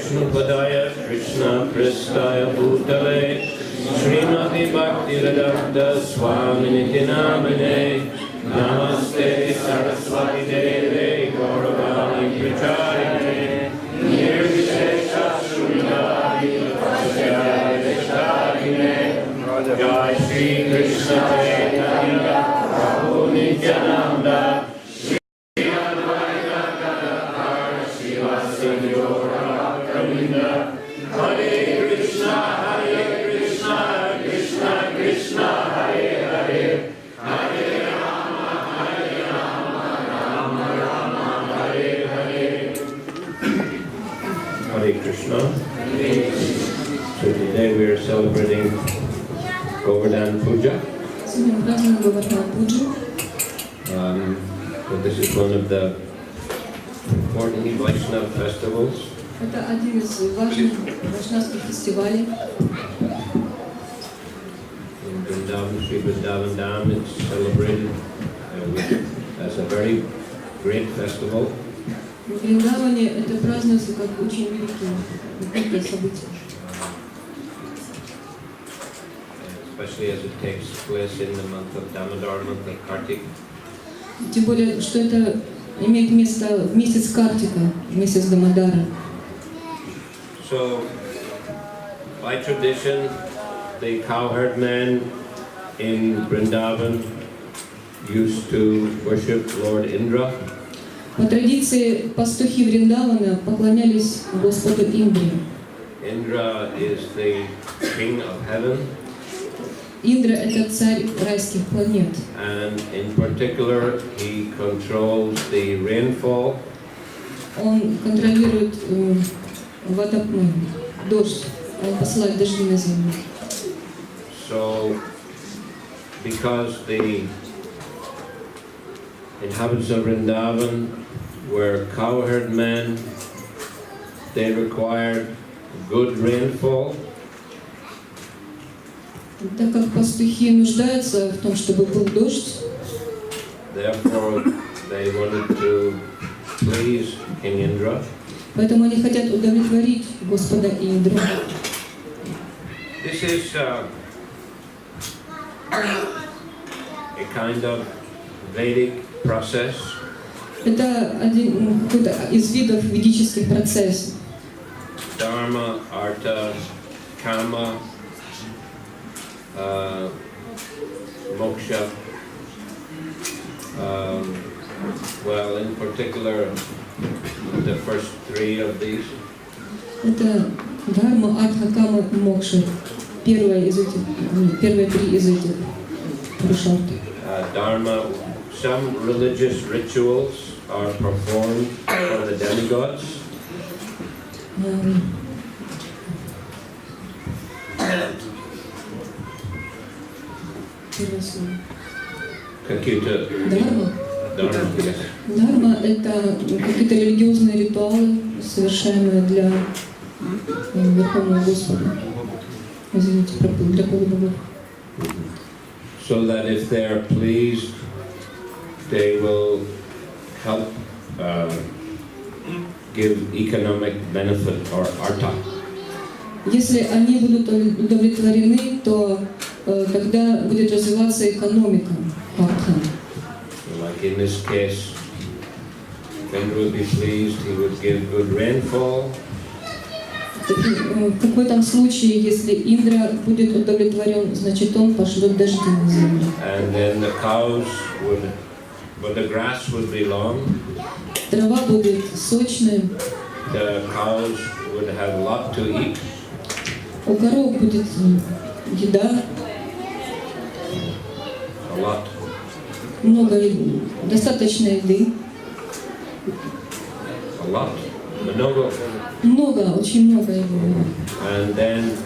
Vishnu Padaya Krishna Prestaya Bhutale Srimati Bhakti Vedanta Swami Namane Namaste Saraswati Deve Gauravani Pracharine Nirvishesha Srimati Vasyaya Vishtarine Jai Shri Krishna Chaitanya Prabhu Nityananda Hare Krishna, Krishna Krishna, Hare Hare, Hare Rama, Rama Rama, Hare Hare. Hare Krishna. So today we are celebrating Говардhana puja. So this is one of the important Vaishnava festivals. Это один из важных вайшнавских фестивалей. In Vrindavan, Sri Vrindavan Dham, it's celebrated as a very great festival. В Вриндаване это празднуется как очень великое событие. Especially as it takes place in the month of Damodar, month of Kartik. Тем более, что это имеет место в месяц Картика, месяц Дамодара. So, by tradition, the cowherd men in Vrindavan used to worship Lord Indra. По традиции пастухи Вриндавана поклонялись Господу Индре. Indra is the king of heaven. Индра — это царь райских планет. And in particular, he controls the rainfall. Он контролирует дождь, он посылает дожди на землю. So, because the inhabitants of Vrindavan were cowherd men, they required good rainfall. Так как пастухи нуждаются в том, чтобы был дождь, Therefore, they wanted to please King Indra. Поэтому они хотят удовлетворить Господа Индру. This is a kind of Vedic process. Это один какой-то из видов ведических процессов. Dharma, Artha, Kama, Moksha. Well, in particular, the first three of these. Это Дхарма, Артха, Кама и Мокша. Первые три из этих пурушарты. Dharma, some religious rituals are performed for the demigods. Какие-то Дharma, yes. Дхарма — это какие-то религиозные ритуалы, совершаемые для Верховного Господа. Извините, для полубогов. So that if they are pleased, they will help give economic benefit or artha. Если они будут удовлетворены, то тогда будет развиваться экономика. Like in this case, if Indra would be pleased, he would give good rainfall. В каком-то случае, если Индра будет удовлетворен, значит он пошлет дожди на землю. And then the cows would, but the grass would be long. Трава будет сочная. The cows would have a lot to eat. У коров будет еда. A lot. Много еды. Достаточно еды. A lot. Много. Много, очень много еды. And then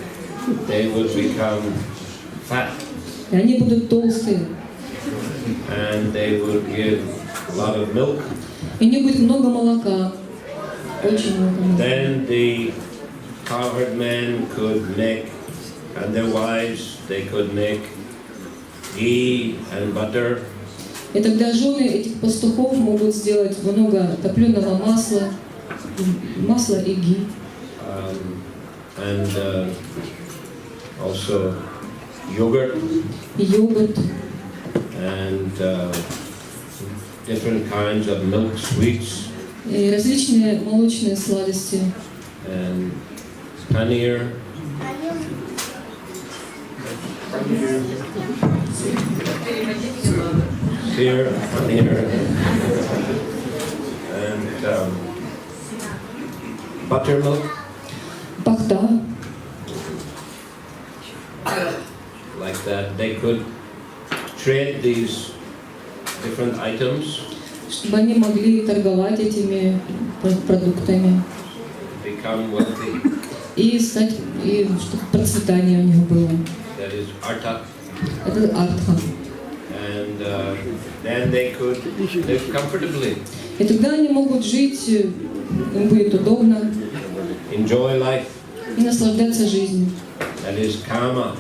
they would become fat. И они будут толстые. And they would give a lot of milk. И у них будет много молока. Очень много молока. Then the cowherd men could make, and their wives, they could make ghee and butter. И тогда жены этих пастухов могут сделать много топленого масла и ги. and also yogurt йогурт, and different kinds of milk sweets и различные молочные сладости, and paneer. Here, paneer, and buttermilk. пахта. Like that, they could trade these different items, Чтобы они могли торговать этими продуктами become wealthy. и стать, и чтобы процветание у них было. That is artha. Это артха. And then they could live comfortably, И тогда они могут жить, им будет удобно, enjoy life. и наслаждаться жизнью. That is kama.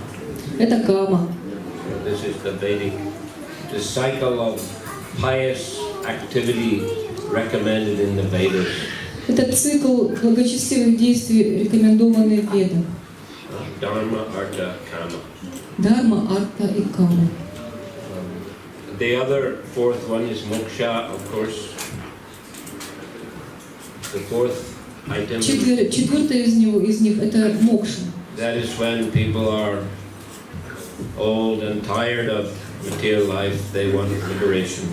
Это кама. So this is the Vedic, the cycle of pious activity recommended in the Vedas. Это цикл благочестивых действий, рекомендованный в Ведах. Dharma, artha, kama. Дharma, арта и кама. The other fourth one is moksha, of course. The fourth item, Четвертое из них это мокша. that is when people are old and tired of material life, they want liberation.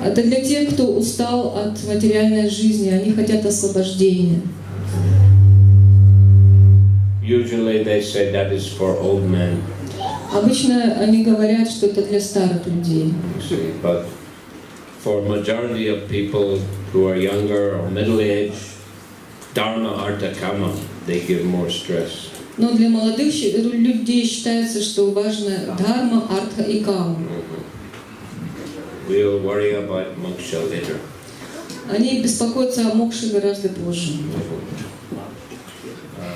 Это для тех, кто устал от материальной жизни, они хотят освобождения. Usually they say that is for old men. Обычно они говорят, что это для старых людей. See, but for majority of people who are younger or middle-aged, dharma, artha, kama, they give more stress. Но для молодых людей считается, что важно дхарма, артха и кама. We'll worry about moksha later. Они беспокоятся о мокше гораздо позже.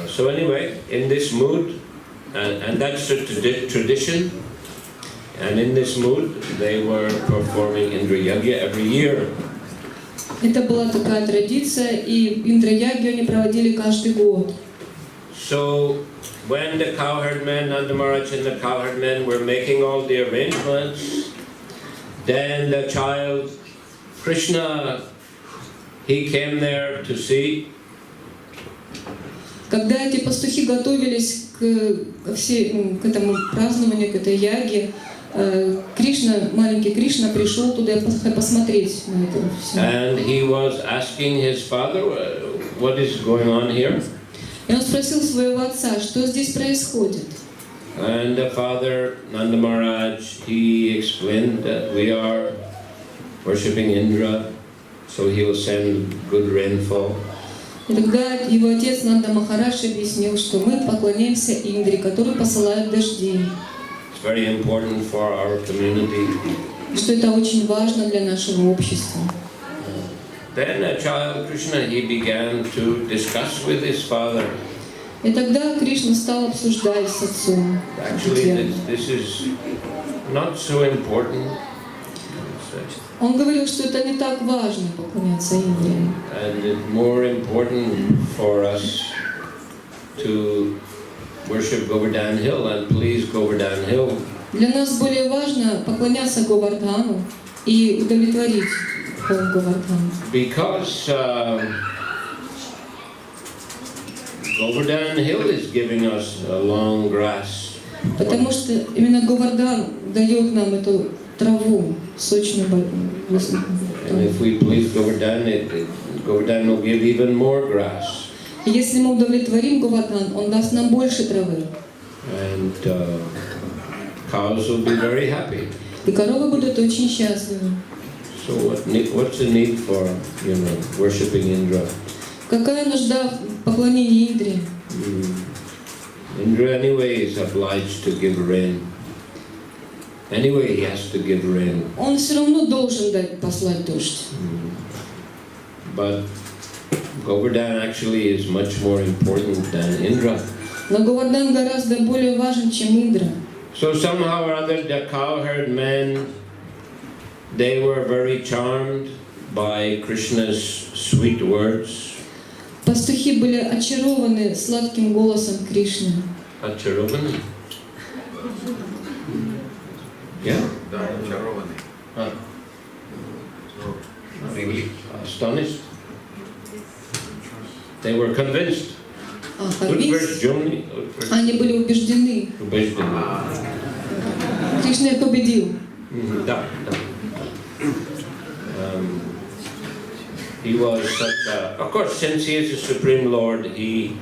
So anyway, in this mood, and that's the tradition, and in this mood they were performing Indra Yagya every year. Это была такая традиция, и Индра-ягью они проводили каждый год. So when the cowherd men, Nanda Maharaj and the cowherd men were making all the arrangements, then the child Krishna, he came there to see. Когда эти пастухи готовились к этому празднованию, к этой яге, Кришна, маленький Кришна пришел туда посмотреть на это все. And he was asking his father, what is going on here? И он спросил своего отца, что здесь происходит. And the father, Nanda Maharaj, he explained that we are worshipping Indra, so he will send good rainfall. И тогда его отец Нанда Махарадж объяснил, что мы поклоняемся Индре, который посылает дожди. It's very important for our community. И что это очень важно для нашего общества. Then a child Krishna, he began to discuss with his father. И тогда Кришна стал обсуждать с отцом. Actually, this is not so important. Он говорил, что это не так важно поклоняться Индре. And it's more important for us to worship Govardhan Hill and please Govardhan Hill. Для нас более важно поклоняться Говардхану и удовлетворить Говардхану. Because Govardhan Hill is giving us a long grass. Потому что именно Говардхан дает нам эту траву сочную. And if we please Govardhan, Govardhan will give even more grass. И если мы удовлетворим Говардхан, он даст нам больше травы. And cows will be very happy. И коровы будут очень счастливы. So what's the need for, worshipping Indra? Какая нужда в поклонении Индре? Indra anyway is obliged to give rain. Anyway, he has to give rain. Он все равно должен послать дождь. But Govardhan actually is much more important than Indra. Но Говардхан гораздо более важен, чем Индра. So somehow or other, the cowherd men, they were very charmed by Krishna's sweet words. Пастухи были очарованы сладким голосом Кришны. Очарованы? Yeah? Да, очарованы. Astonished. They were convinced. Convinced. Они были убеждены. Кришна их победил. Да. He was such a, of course, since he is the Supreme Lord, he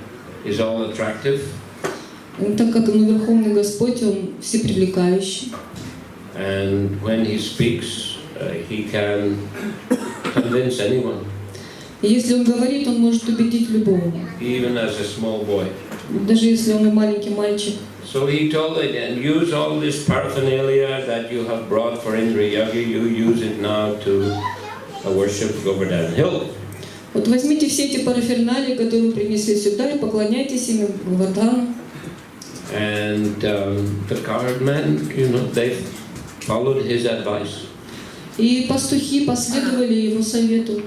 is all attractive. Так как он Верховный Господь, он всепривлекающий. And when he speaks, he can convince anyone. И если он говорит, он может убедить любого. Even as a small boy. Даже если он и маленький мальчик. So he told it, and use all this paraphernalia that you have brought for Indra Yagya, you use it now to worship Govardhan Hill. Вот возьмите все эти параферналии, которые вы принесли сюда, и поклоняйтесь им Говардхану. And the cowherd men, they followed his advice. И пастухи последовали его совету.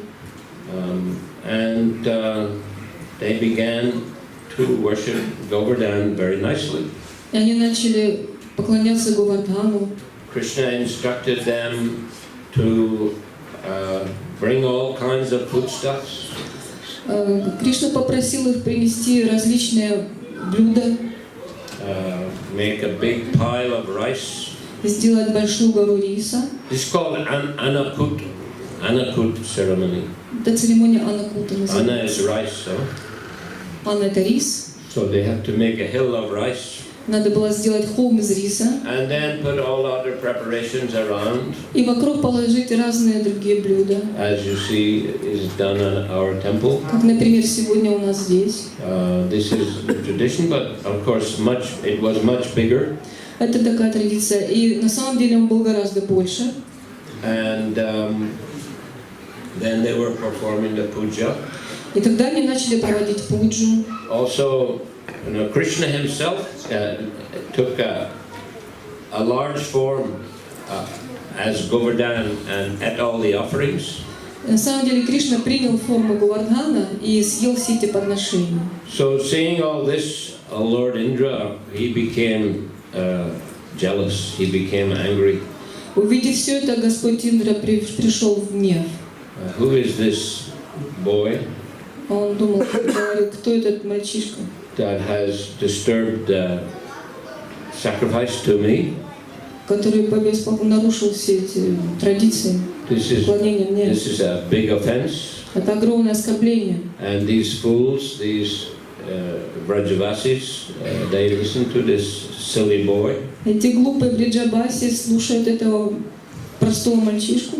And they began to worship Govardhan very nicely. И они начали поклоняться Говардхану. Krishna instructed them to bring all kinds of foodstuffs. Кришна попросил их принести различные блюда. Make a big pile of rice. Сделать большую гору риса. This is called Anakut ceremony. Это церемония Анакута называется. Anna is rice, so. Анна это рис. So they have to make a hill of rice. Надо было сделать холм из риса. And then put all other preparations around. И вокруг положить разные другие блюда. As you see, is done at our temple. Как, например, сегодня у нас здесь. This is the tradition, but of course, it was much bigger. Это такая традиция. И на самом деле он был гораздо больше. And then they were performing the puja. И тогда они начали проводить пуджу. Also, Krishna himself took a large form as Govardhan and ate all the offerings. На самом деле Кришна принял форму Говардхана и съел все эти подношения. So, seeing all this, Lord Indra, he became jealous. He became angry. Увидев все это, Господь Индра пришел в гнев. Who is this boy? Он думал, говорил, кто этот мальчишка? That has disturbed the sacrifice to me. Который нарушил все эти традиции поклонения мне. This is a big offense. Это огромное оскорбление. And these fools, these Vrajavasis, they listen to this silly boy. Эти глупые бриджабаси слушают этого простого мальчишку.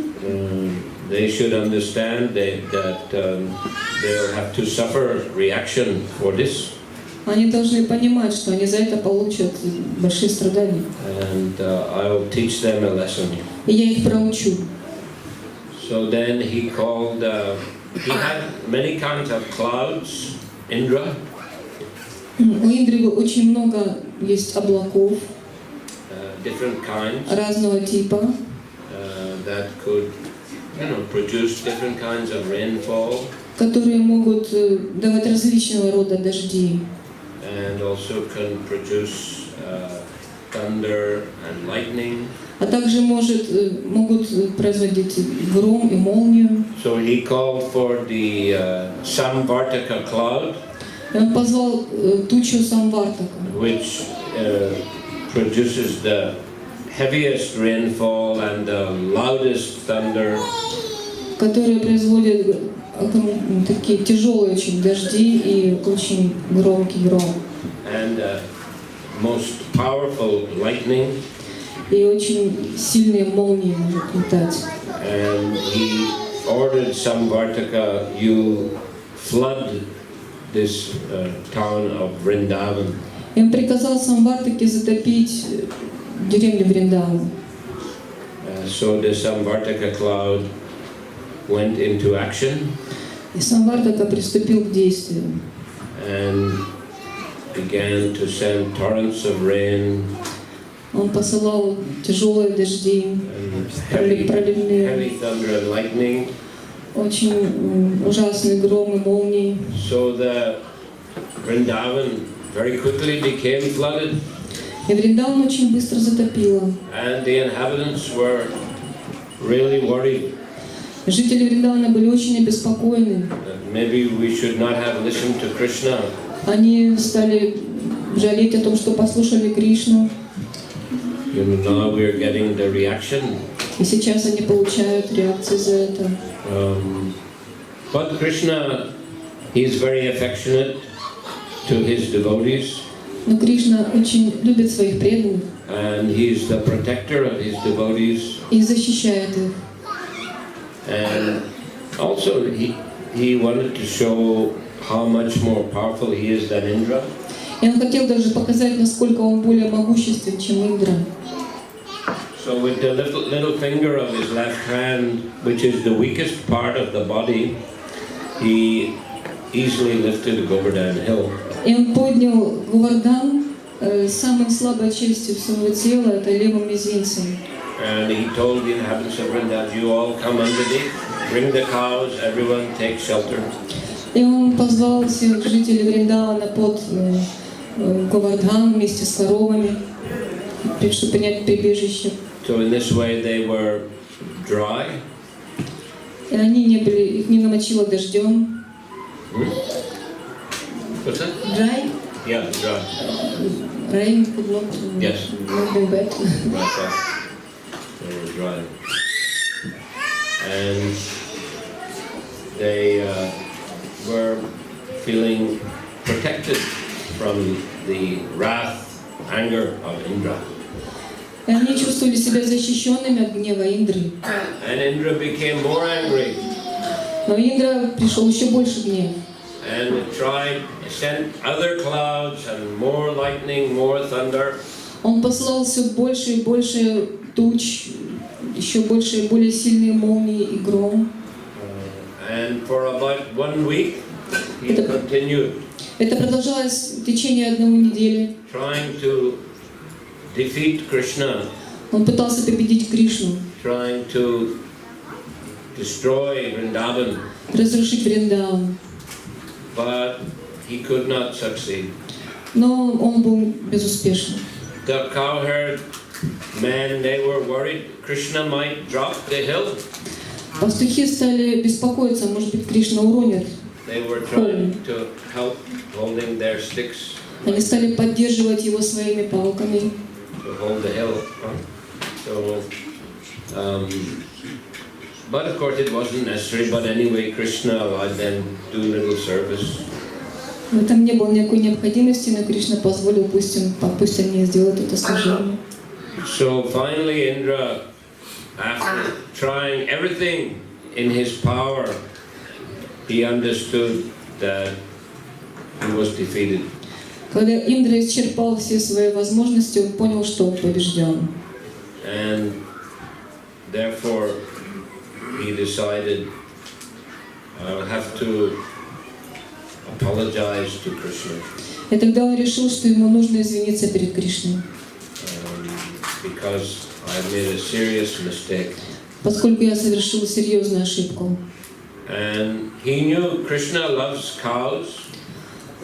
They should understand that they'll have to suffer reaction for this. Они должны понимать, что они за это получат большие страдания. And I'll teach them a lesson. И я их проучу. So then he called. He had many kinds of clouds. Indra. У Индры очень много есть облаков. Different kinds. Разного типа. That could, produce different kinds of rainfall. Которые могут давать различного рода дожди. And also can produce thunder and lightning. А также могут производить гром и молнию. So he called for the Samvartaka cloud. И он позвал тучу Самвартака. Which produces the heaviest rainfall and the loudest thunder. Которые производят такие тяжелые очень дожди и очень громкий гром. And most powerful lightning. И очень сильные молнии могут летать. And he ordered Samvartaka, you flood this town of Vrindavan. И он приказал Самвартаке затопить деревню Вриндаван. So the Samvartaka cloud went into action. И Самвартака приступил к действию. And began to send torrents of rain. Он посылал тяжелые дожди, проливные, heavy thunder and lightning. очень ужасные громы, молнии. So the Vrindavan very quickly became flooded, И Вриндаван очень быстро затопило. and the inhabitants were really worried Жители Вриндавана были очень обеспокоены. that maybe we should not have listened to Krishna. Они стали жалеть о том, что послушали Кришну. You know, now we are getting the reaction. И сейчас они получают реакцию за это. But Krishna, he is very affectionate to his devotees, Но Кришна очень любит своих преданных and he is the protector of his devotees. и защищает их. And also he wanted to show how much more powerful he is than Indra. И он хотел даже показать, насколько он более могуществен, чем Индра. So with the little finger of his left hand, which is the weakest part of the body, he easily lifted Govardhan hill. И он поднял Говардхан самой слабой частью своего тела, это левым мизинцем. And he told the inhabitants of Vrindavan, you all come underneath, bring the cows, everyone take shelter. И он позвал всех жителей Вриндавана под Говардхан вместе с коровами, чтобы принять прибежище. So in this way they were dry. И они не были, их не намочило дождем. What's that? Dry? Yeah, dry. Rain could not, Yes. not be bad. Right. They were dry. And they were feeling protected from the wrath, anger of Indra. И они чувствовали себя защищенными от гнева Индры. And Indra became more angry Но Индра пришел еще больше гнев. and sent other clouds and more lightning, more thunder. Он послал все больше и больше туч, еще больше и более сильные молнии и гром. And for about 1 week, he continued Это продолжалось в течение одной недели. trying to defeat Krishna, Он пытался победить Кришну, trying to destroy Vrindavan, разрушить Вриндаван. but he could not succeed. Но он был безуспешен. The cowherd men, they were worried Krishna might drop the hill. Пастухи стали беспокоиться, может быть, Кришна уронит. They were trying to help holding their sticks Они стали поддерживать его своими палками. to hold the hill. So, but of course it wasn't necessary. But anyway, Krishna allowed them to do a little service. В этом не было никакой необходимости, но Кришна позволил, пусть они сделают это служение. So finally, Indra, after trying everything in his power, he understood that he was defeated. Когда Индра исчерпал все свои возможности, он понял, что он побежден. And therefore, he decided, I'll have to apologize to Krishna. И тогда он решил, что ему нужно извиниться перед Кришной, Because I made a serious mistake. поскольку я совершил серьезную ошибку. And he knew Krishna loves cows,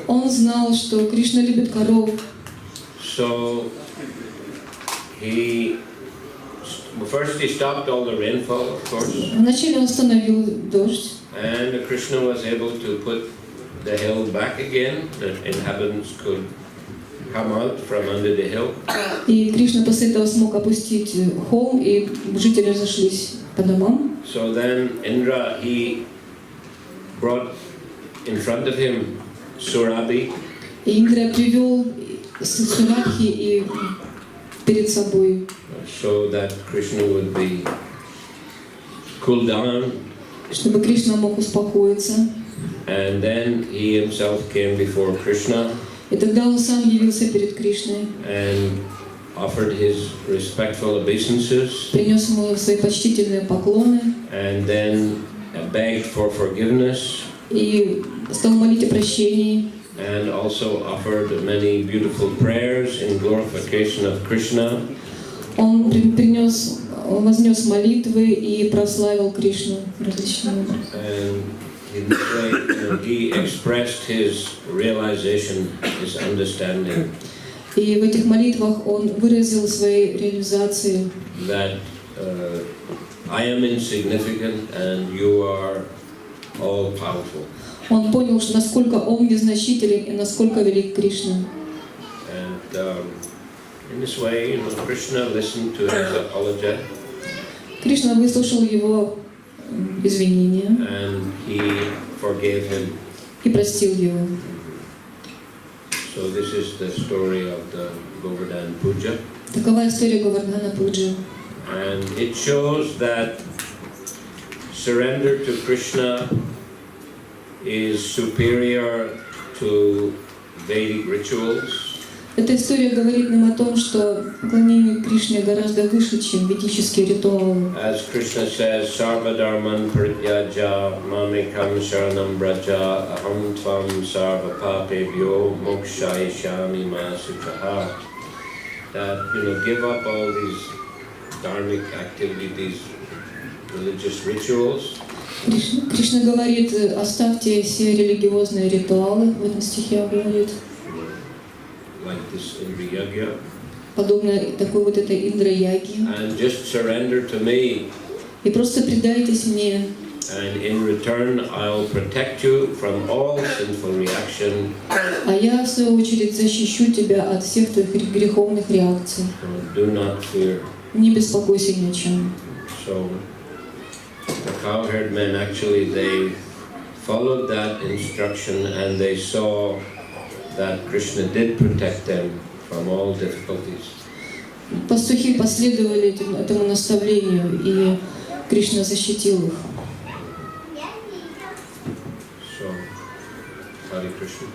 Он знал, что Кришна любит коров, so first he stopped all the rainfall, of course, вначале он остановил дождь, and Krishna was able to put the hill back again, that inhabitants could come out from under the hill. и Кришна после этого смог опустить холм, и жители разошлись по домам. So then Indra, he brought in front of him Surabhi, И Индра привел Сурабхи и перед собой, so that Krishna would be cooled down, чтобы Кришна мог успокоиться. and then he himself came before Krishna И тогда он сам явился перед Кришной, and offered his respectful obeisances, принес ему свои почтительные поклоны and then begged for forgiveness, и стал молить о прощении. and also offered many beautiful prayers in glorification of Krishna. Он принес вознес молитвы и прославил Кришну различными образами. And in this way, he expressed his realization, his understanding И в этих молитвах он выразил свои реализации, that I am insignificant and you are all powerful. он понял, что насколько он незначителен и насколько велик Кришна. And in this way, Krishna listened to his apology. Кришна выслушал его извинения And he forgave him. и простил его. So this is the story of the Govardhana Puja. Такова история Говардхана Пуджи. And it shows that surrender to Krishna is superior to Vedic rituals. Эта история говорит нам о том, что поклонение Кришне гораздо выше, чем ведические ритуалы. As Krishna says, Sarva Dharman Prityaja Mamekam Sharanam Braja Aham Tvam Sarva Papebhyo Mokshayishami Masuchaha. That, give up all these dharmic activities, these religious rituals. Кришна говорит, оставьте все религиозные ритуалы, в этом стихе он говорит. Like this Indra Yagya. Подобно такой вот этой Индра-яге. And just surrender to me. И просто предайтесь мне. And in return, I'll protect you from all sinful reaction. А я, в свою очередь, защищу тебя от всех твоих греховных реакций. Do not fear. Не беспокойся ни о чем. So, the cowherd men actually, they followed that instruction and they saw that Krishna did protect them from all difficulties. Пастухи последовали этому наставлению, и Кришна защитил их. So, Hare Krishna.